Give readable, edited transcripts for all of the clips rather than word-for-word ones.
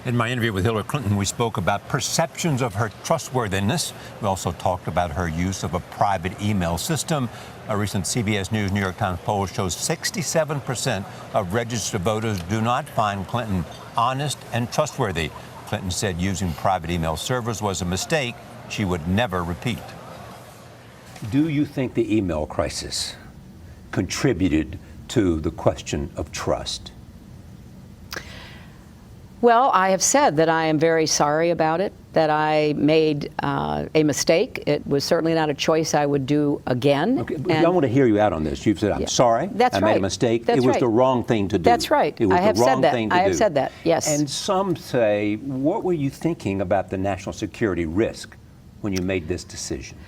In my interview with Hillary Clinton, we spoke about perceptions of her trustworthiness. We also talked about her use of a private email system. A recent CBS News New York Times poll shows 67% of registered voters do not find Clinton honest and trustworthy. Clinton said using private email servers was a mistake she would never repeat. Do you think the email crisis contributed to the question of trust? Well, I have said that I am very sorry about it, that I made a mistake. It was certainly not a choice I would do again. Okay, I want to hear you out on this. You've said, I'm sorry, I made a mistake. That's it was right. the wrong thing to do. That's right. It was I have the wrong said that. thing to do. I have said that, yes. And some say, what were you thinking about the national security risk when you made this decision?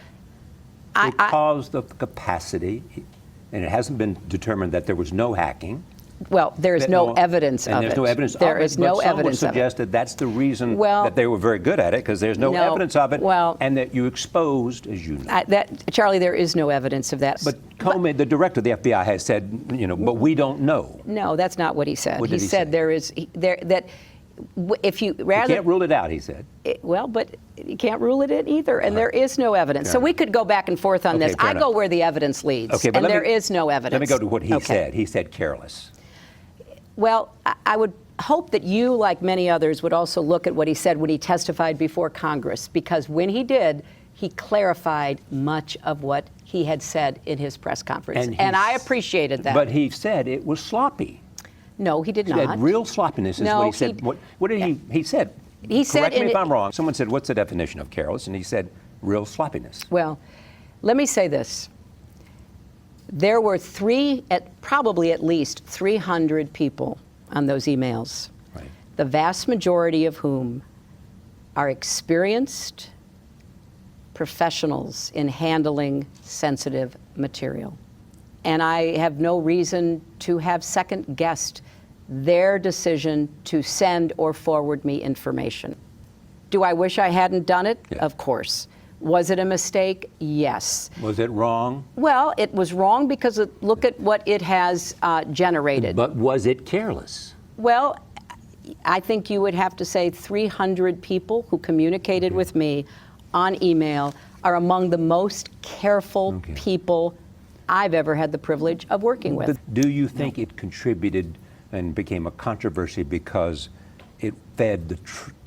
Because of the capacity, and it hasn't been determined that there was no hacking. Well, there is no evidence of it. And there's no evidence of it. There is no evidence Some would suggest that that's the reason that they were very good at it, because there's no evidence of it, and that you exposed, as you know. Charlie, there is no evidence of that. But Comey, the director of the FBI, has said, but we don't know. No, that's not what he said. What did he said say? there is that if you rather you can't rule it out, he said. But you can't rule it in either, and there is no evidence. So we could go back and forth on this. I go where the evidence leads, okay, but and there is no evidence. Let me go to what he said. He said careless. Well, I would hope that you, like many others, would also look at what he said when he testified before Congress, because when he did, he clarified much of what he had said in his press conference, and I appreciated that. But he said it was sloppy. No, he did He not. said real sloppiness is what he said. What did he said? He said, correct me if I'm wrong. Someone said, what's the definition of careless? And he said, real sloppiness. Well, let me say this. There were probably at least 300 people on those emails, right. The vast majority of whom are experienced professionals in handling sensitive material. And I have no reason to have second-guessed their decision to send or forward me information. Do I wish I hadn't done it? Yeah. Of course. Was it a mistake? Yes. Was it wrong? Well, it was wrong because look at what it has generated. But was it careless? Well, I think you would have to say 300 people who communicated with me on email are among the most careful people I've ever had the privilege of working with. Do you think it contributed and became a controversy because it fed the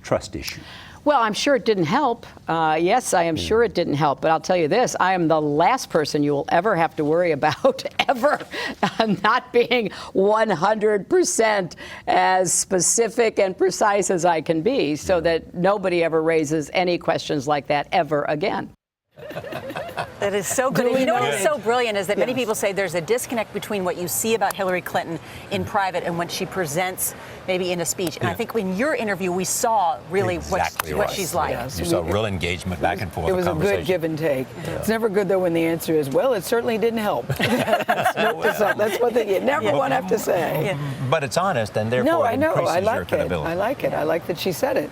trust issue? Well, I'm sure it didn't help. Yes, I am sure it didn't help. But I'll tell you this, I am the last person you will ever have to worry about, ever, not being 100% as specific and precise as I can be, so that nobody ever raises any questions like that ever again. That is so good. And you know what's so brilliant is that many people say there's a disconnect between what you see about Hillary Clinton in private and what she presents maybe in a speech. And I think in your interview, we saw really what she's like. Yes. You saw real engagement back and forth. It was a good give and take. Yeah. It's never good, though, when the answer is, well, it certainly didn't help. That's what you never want to have to say. But it's honest, and therefore it increases your credibility. I like it. I like that she said it.